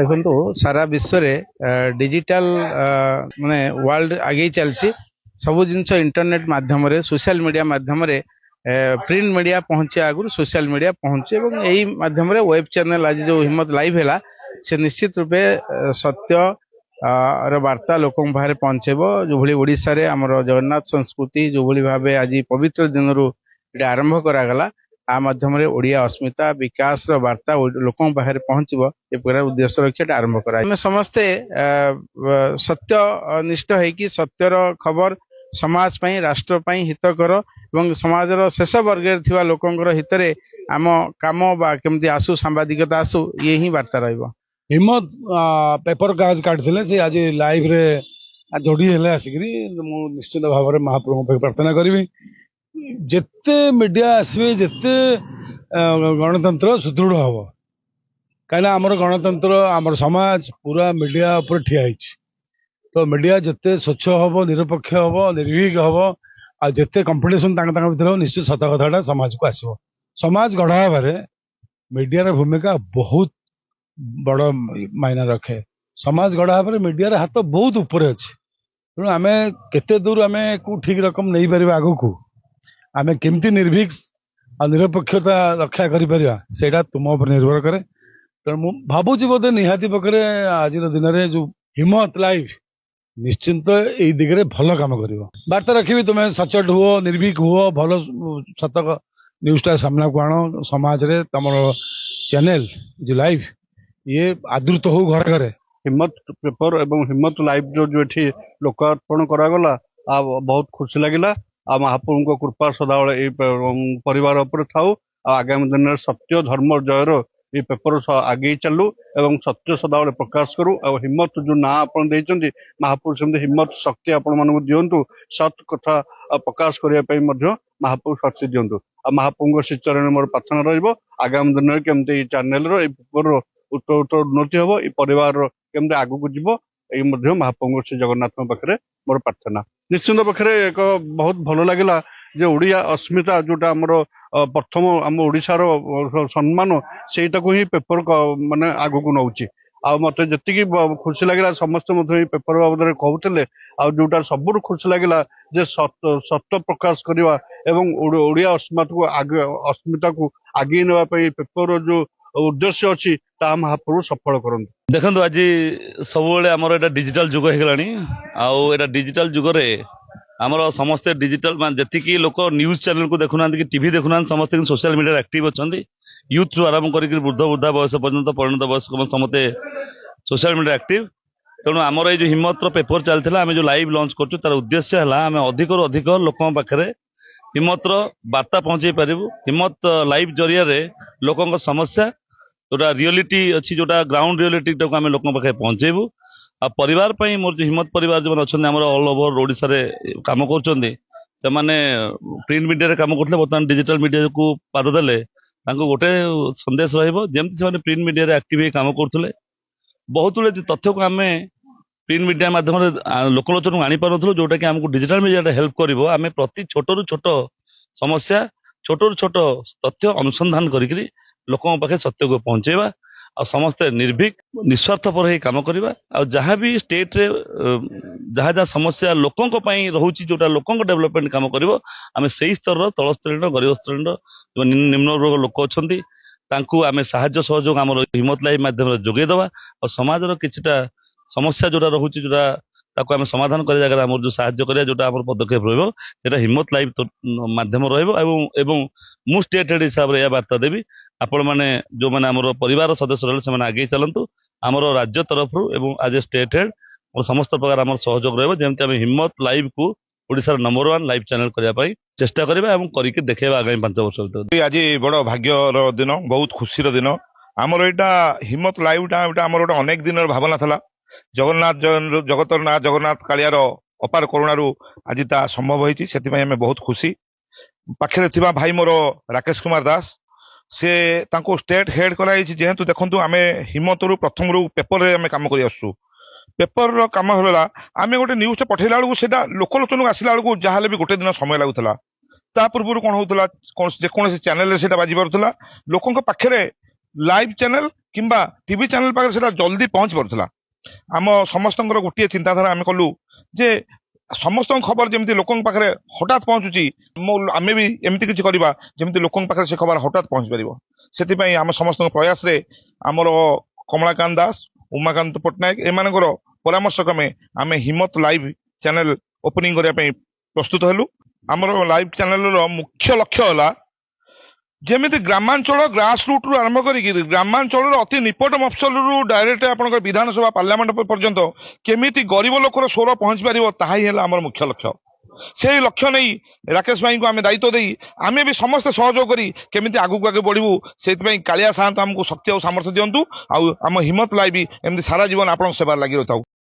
देखो सारा विश्व रे डिजिटल माने वर्ल्ड आगे चलची सब जिनस इंटरनेट माध्यम रे सोशल मीडिया माध्यम रे प्रिंट मीडिया पहुंचे आगुरी सोशल मीडिया पहुंचे एवं यही माध्यम रे वेब चैनल आज जो हिम्मत लाइव है से निश्चित रूपे सत्य ର ବାର୍ତ୍ତା ଲୋକଙ୍କ ପାଖରେ ପହଞ୍ଚେଇବ। ଯୋଉଭଳି ଓଡ଼ିଶାରେ ଆମର ଜଗନ୍ନାଥ ସଂସ୍କୃତି ଯୋଉଭଳି ଭାବେ ଆଜି ପବିତ୍ର ଦିନରୁ ଏଟା ଆରମ୍ଭ କରାଗଲା ଆ ମାଧ୍ୟମରେ ଓଡ଼ିଆ ଅସ୍ମିତା ବିକାଶର ବାର୍ତ୍ତା ଲୋକଙ୍କ ପାଖରେ ପହଞ୍ଚିବ ଏ ପ୍ରକାର ଉଦ୍ଦେଶ୍ୟ ରଖି ଏଟା ଆରମ୍ଭ କରା। ଆମେ ସମସ୍ତେ ସତ୍ୟ ନିଷ୍ଠ ହେଇକି ସତ୍ୟର ଖବର ସମାଜ ପାଇଁ ରାଷ୍ଟ୍ର ପାଇଁ ହିତକର ଏବଂ ସମାଜର ଶେଷ ବର୍ଗରେ ଥିବା ଲୋକଙ୍କର ହିତରେ ଆମ କାମ ବା କେମିତି ଆସୁ ସାମ୍ବାଦିକତା ଆସୁ ଇଏ ହିଁ ବାର୍ତ୍ତା ରହିବ। हिम्मत पेपर कागज काटते से आज लाइव रे जोड़ी हेले आसिकरी मु निश्चित भाव में महाप्रभु पे प्रार्थना करी जेते मीडिया आसवे जेते गणतंत्र सुदृढ़ हम कहीं आमर गणतंत्र आमर समाज पूरा मीडिया ऊपर ठिया तो मीडिया जिते स्वच्छ हम निरपेक्ष हम निर्भीक हम आ जिते कंपिटिशन भर निश्चित सत कथा समाज को आसो। समाज गढ़ा मीडिया भूमिका बहुत बड़ मायना रखे। समाज गढ़ा मीडिया रे हाथ बहुत ऊपर अच्छे तेणु आम केते दूर आम को ठीक रकम नहीं पार आग को आम केमती निर्भीक आ निरपेक्षता रक्षा करा तुम उपर निर्भर करे। तेणु मु भावुची बोधे निहाती पक्षे आज दिन में जो हिम्मत लाइव निश्चिंत यही दिगरे भल काम कर वार्ता रखी तुम्हें सचेत हुओ निर्भीक हुओ भल सतक न्यूज़टा सामना को आण समाज रे तुम चैनल जो लाइव ये आदृत हो घर घरे। हिम्मत पेपर एवं हिम्मत लाइव जो ये लोकार्पण करागला आ बहुत खुशी लगिला। आ महाप्रभु कृपा सदाबले परिवार उपर थाऊ आगामी दिन में सत्य धर्म जयर ये पेपर आगे चलू एवं सत्य सदाबले प्रकाश करू। और हिम्मत जो ना आपण देइचंदी महाप्रभु सेमती हिम्मत शक्ति आपण मानक दियंतु सत कथा प्रकाश करने महाप्रभु शक्ति दियंतु। आ महाप्रभु श्री चरण मोर प्रार्थना रहिबो आगामी दिन में केमती चैनल रो पेपर उत्तर उत्तर उन्नति हम ये परिवार केमती आगू को जीव ये महाप्रभु श्री जगन्नाथ पाखे मोर प्रार्थना। निश्चिंत पाखे एक बहुत भल लगिला जे ओडिया अस्मिता जोटा आमर प्रथम आम ओडिशार सम्मान सेटा को ही पेपर माने आगू को नौची। आ मत जी खुशी लगे समस्त पेपर बाबद कहते जोटा सब खुशी लगे जे सत्य प्रकाश करवा एवं ओडिया अस्मिता को आगे नापी पेपर जो उद्देश्य अच्छी महाप्रभु सफल करते। देखो आज सब आमर एटा डिजिटल जुग हो गला डिजिटल जुगरे आमर समस्ते डिजिटल जी लोक न्यूज चैनल को देखुना कि टीवी देखुना समस्ते सोशल मीडिया एक्टिव अच्छा यूथ रु आरंभ कर वृद्ध वृद्धा बयस पर्यटन परिणत बयस समस्ते सोशल मीडिया एक्टिव। तेणु आमर ये हिम्मत पेपर चलता आम जो लाइव लॉन्च कर तार उद्देश्य है आम अधिक रु अधिक लोक पाखे हिम्मत वार्ता पहुंचे पारू। हिम्मत लाइव जरिया लोक समस्या जोटा रियलिटी अच्छी जोटा ग्राउंड रियलिटी आम लोक पाखे पहुंचेबू। आ परिवार पर मोर जो हिम्मत परिवार जो अच्छा आम ऑल ओवर ओडिशा रे काम कर प्रिंट मीडिया रे काम करते बर्तमान डिजिटल मीडिया को पाद देले गोटे संदेश रमती से प्रिंट मीडिया एक्टिव काम करते बहुत गुड़े तथ्य को आम प्रिंट मीडिया माध्यम लोकलोचन आनी पार जोटा कि आमको डिजिटल मीडिया हेल्प कर आम प्रति छोट रु छोट समस्या छोट रु छोट तथ्य अनुसंधान करी लोक पाखे सत्य को पहुंचेबा आ समस्ते निर्भीक निस्वार्थपर ही काम करवा। आ जहाँ भी स्टेट रे जहाँ जहाँ समस्या लोकों रोचे जोटा लोकों डेवलपमेंट काम कर आम से स्तर तल स्तर गरीब स्तर जो निम्न वर्ग लोक अच्छा आम साहाय्य सहयोग आम हिम्मत लाइव माध्यम जोगेदवा और समाजर किछिटा समस्या जोटा रोचे जोटा ताको आम समाधान कर जगह आम जो साहाय्य करा जोटा आम पदक्षेप रहा हिम्मत लाइव माध्यम रही मु स्टेट हेड हिसाब से यह वार्ता देवी आपण मैंने जो मैंने आम परिवार सदस्य रहे से आगे चलतु आमर राज्य तरफ आज स्टेट हेड और समस्त प्रकार आम सहयोग रही आम हिम्मत लाइव को ओडिशार नंबर 1 लाइव चैनल करने चेष्टा करवा करके देखा आगामी 5 वर्ष भर। आज बड़ भाग्यर दिन बहुत खुशीर दिन आमर यहाँ हिम्मत लाइव आमर गोटे अनेक दिन भावना था जगन्नाथ जगतर नाथ जगन्नाथ कालियार अपार करुणारू आज ता संभव होती से बहुत खुशी। पाखे थिबा भाई मोर राकेश कुमार दास से तांको स्टेट हेड कराई जेहेतु देखंतु आमे हिम्मत रु प्रथम रु पेपर रे आमे काम करि आसु पेपर रो काम होला आमे गोटे न्यूज़ पठेला बेलू सेटा लोकलोचन को आसला बेलू जहाँ भी गोटे दिन समय लगुला ता पूर्व कौन होता कौन से चैनल रे सेटा बाजी पारुला लोकों पाखे ଲାଇଭ୍ ଚ୍ୟାନେଲ କିମ୍ବା ଟିଭି ଚ୍ୟାନେଲ ପାଖରେ ସେଟା ଜଲ୍ଦି ପହଞ୍ଚି ପାରୁଥିଲା। ଆମ ସମସ୍ତଙ୍କର ଗୋଟିଏ ଚିନ୍ତାଧାରା ଆମେ କଲୁ ଯେ ସମସ୍ତଙ୍କ ଖବର ଯେମିତି ଲୋକଙ୍କ ପାଖରେ ହଠାତ୍ ପହଞ୍ଚୁଛି, ଆମେ ବି ଏମିତି କିଛି କରିବା ଯେମିତି ଲୋକଙ୍କ ପାଖରେ ସେ ଖବର ହଠାତ୍ ପହଞ୍ଚି ପାରିବ। ସେଥିପାଇଁ ଆମେ ସମସ୍ତଙ୍କ ପ୍ରୟାସରେ ଆମର କମଳାକାନ୍ତ ଦାସ, ଉମାକାନ୍ତ ପଟ୍ଟନାୟକ ଏମାନଙ୍କର ପରାମର୍ଶ କ୍ରମେ ଆମେ ହିମ୍ମତ ଲାଇଭ୍ ଚ୍ୟାନେଲ ଓପନିଂ କରିବା ପାଇଁ ପ୍ରସ୍ତୁତ ହେଲୁ। ଆମର ଲାଇଭ୍ ଚ୍ୟାନେଲର ମୁଖ୍ୟ ଲକ୍ଷ୍ୟ ହେଲା ଯେମିତି ଗ୍ରାମାଞ୍ଚଳ ଗ୍ରାସ ରୁଟ୍ରୁ ଆରମ୍ଭ କରିକି ଗ୍ରାମାଞ୍ଚଳର ଅତି ନିକଟ ମଫସଲରୁ ଡାଇରେକ୍ଟ ଆପଣଙ୍କର ବିଧାନସଭା ପାର୍ଲାମେଣ୍ଟ ପର୍ଯ୍ୟନ୍ତ କେମିତି ଗରିବ ଲୋକର ସ୍ୱର ପହଞ୍ଚି ପାରିବ, ତାହା ହିଁ ହେଲା ଆମର ମୁଖ୍ୟ ଲକ୍ଷ୍ୟ। ସେଇ ଲକ୍ଷ୍ୟ ନେଇ ରାକେଶ ଭାଇଙ୍କୁ ଆମେ ଦାୟିତ୍ୱ ଦେଇ ଆମେ ବି ସମସ୍ତେ ସହଯୋଗ କରି କେମିତି ଆଗକୁ ବଢିବୁ, ସେଇଥିପାଇଁ କାଳିଆ ସାହାନ୍ତ ଆମକୁ ଶକ୍ତି ଆଉ ସାମର୍ଥ୍ୟ ଦିଅନ୍ତୁ। ଆଉ ଆମ ହିମ୍ମତ ଲାଇଭ୍ ଏମିତି ସାରା ଜୀବନ ଆପଣଙ୍କ ସେବାରେ ଲାଗି ରହିଥାଉ।